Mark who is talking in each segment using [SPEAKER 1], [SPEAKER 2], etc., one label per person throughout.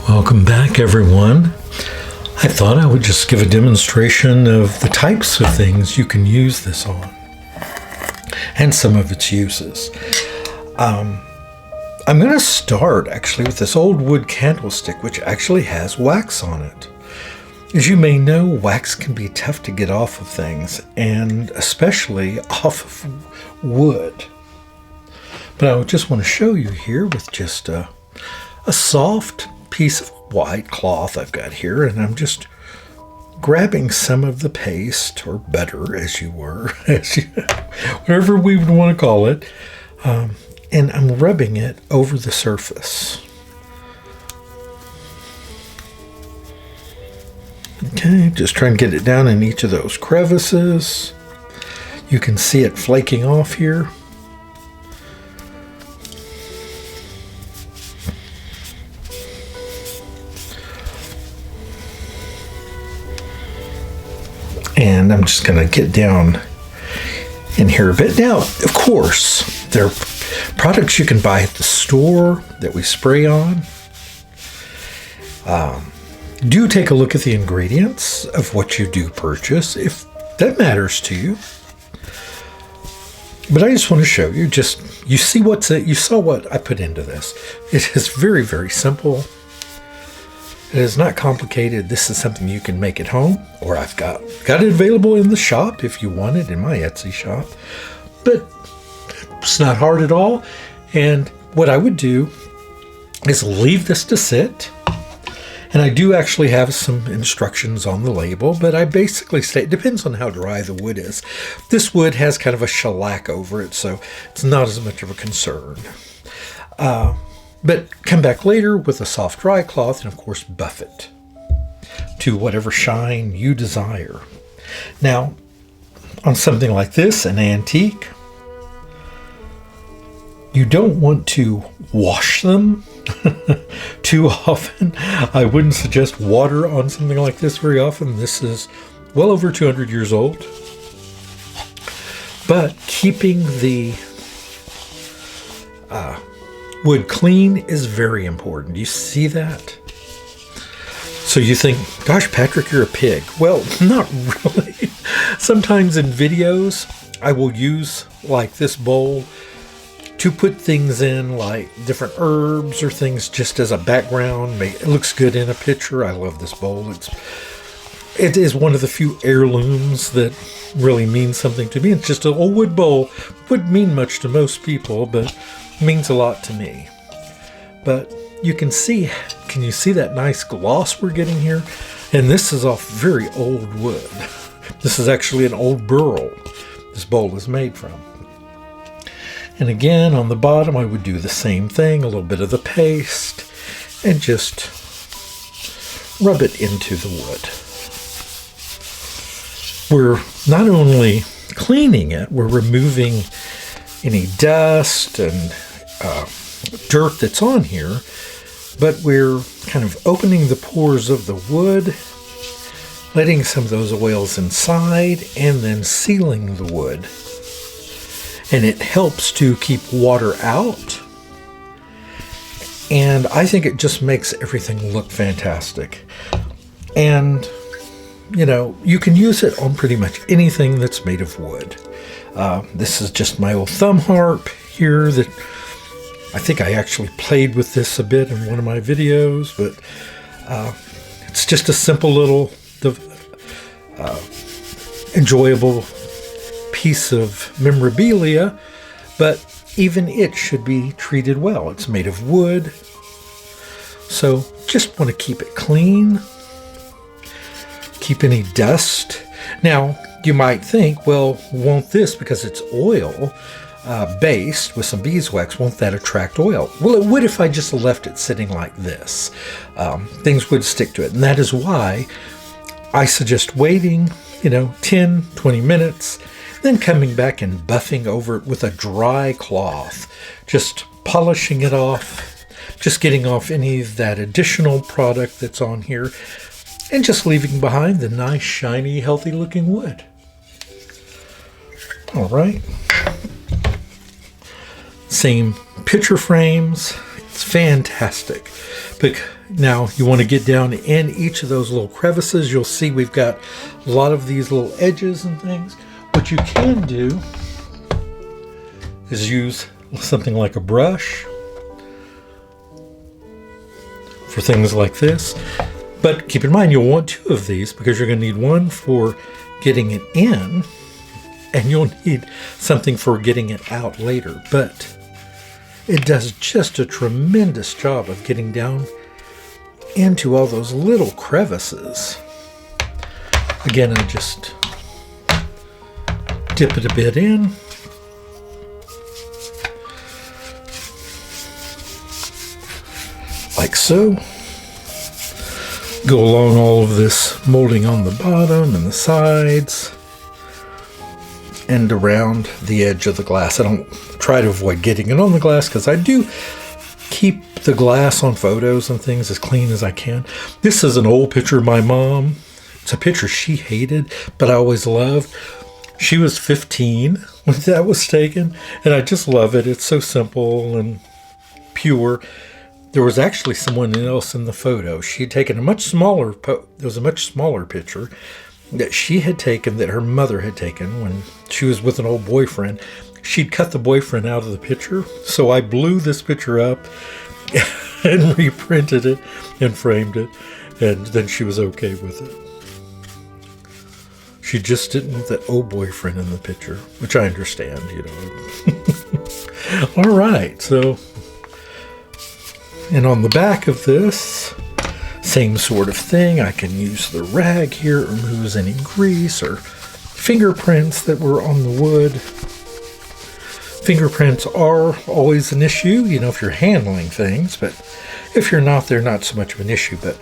[SPEAKER 1] Welcome back, everyone. I thought I would just give a demonstration of the types of things you can use this on and some of its uses. I'm going to start actually with this old wood candlestick, which actually has wax on it. As you may know, wax can be tough to get off of things, and especially off of wood. But I just want to show you here with just a soft piece of white cloth I've got here, and I'm just grabbing some of the paste, or butter as you were, whatever we would want to call it, and I'm rubbing it over the surface. Okay, just trying to get it down in each of those crevices. You can see it flaking off here. And I'm just going to get down in here a bit. Now, of course, there are products you can buy at the store that we spray on. Do take a look at the ingredients of what you do purchase, if that matters to you. But I just want to show you, you saw what I put into this. It is very, very simple. It is not complicated. This is something you can make at home, or I've got it available in the shop if you want it, in my Etsy shop. But it's not hard at all. And what I would do is leave this to sit. And I do actually have some instructions on the label, but I basically say it depends on how dry the wood is. This wood has kind of a shellac over it, so it's not as much of a concern. But come back later with a soft dry cloth and, of course, buff it to whatever shine you desire. Now, on something like this, an antique, you don't want to wash them too often. I wouldn't suggest water on something like this very often. This is well over 200 years old. But keeping the wood clean is very important. Do you see that? So you think, gosh, Patrick, you're a pig. Well, not really. Sometimes in videos, I will use like this bowl to put things in, like different herbs or things, just as a background. It looks good in a picture. I love this bowl. It is one of the few heirlooms that really means something to me. It's just an old wood bowl. Wouldn't mean much to most people, but means a lot to me. But you can see that nice gloss we're getting here? And this is off very old wood. This is actually an old burl this bowl is made from. And again, on the bottom, I would do the same thing, a little bit of the paste, and just rub it into the wood. We're not only cleaning it, we're removing any dust and dirt that's on here, but we're kind of opening the pores of the wood, letting some of those oils inside, and then sealing the wood. And it helps to keep water out. And I think it just makes everything look fantastic. And, you can use it on pretty much anything that's made of wood. This is just my old thumb harp here that I think I actually played with this a bit in one of my videos, but it's just a simple little enjoyable piece of memorabilia, but even it should be treated well. It's made of wood, so just want to keep it clean, keep any dust. Now, you might think, well, won't this, because it's oil, based with some beeswax, won't that attract oil? Well, it would if I just left it sitting like this. Things would stick to it. And that is why I suggest waiting, 10, 20 minutes, then coming back and buffing over it with a dry cloth, just polishing it off, just getting off any of that additional product that's on here, and just leaving behind the nice, shiny, healthy looking wood. All right. Same picture frames. It's fantastic. But now you want to get down in each of those little crevices. You'll see we've got a lot of these little edges and things. What you can do is use something like a brush for things like this. But keep in mind, you'll want two of these because you're going to need one for getting it in, and you'll need something for getting it out later. But it does just a tremendous job of getting down into all those little crevices. Again, I just dip it a bit in. Like so. Go along all of this molding on the bottom and the sides and around the edge of the glass. I don't try to avoid getting it on the glass because I do keep the glass on photos and things as clean as I can. This is an old picture of my mom. It's a picture she hated, but I always loved. She was 15 when that was taken, and I just love it. It's so simple and pure. There was actually someone else in the photo. She had taken a much smaller, there was a much smaller picture that she had taken, that her mother had taken when she was with an old boyfriend. She'd cut the boyfriend out of the picture, so I blew this picture up and reprinted it and framed it, and then she was okay with it. She just didn't want that old boyfriend in the picture, which I understand, All right, so, and on the back of this, same sort of thing. I can use the rag here, or remove any grease or fingerprints that were on the wood. Fingerprints are always an issue, if you're handling things, but if you're not, they're not so much of an issue. But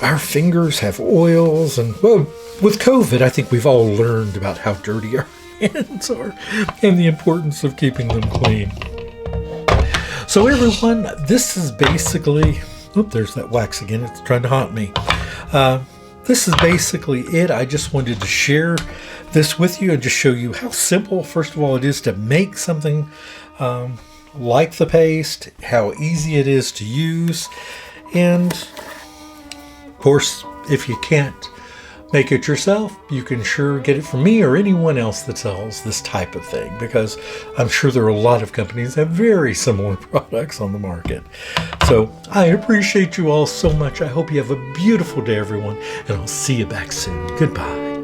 [SPEAKER 1] our fingers have oils, and well, with COVID, I think we've all learned about how dirty our hands are and the importance of keeping them clean. So everyone, this is basically, there's that wax again. It's trying to haunt me. This is basically it. I just wanted to share this with you and just show you how simple, first of all, it is to make something like the paste, how easy it is to use. And of course, if you can't make it yourself, you can sure get it from me or anyone else that sells this type of thing, because I'm sure there are a lot of companies that have very similar products on the market. So I appreciate you all so much. I hope you have a beautiful day, everyone, and I'll see you back soon. Goodbye.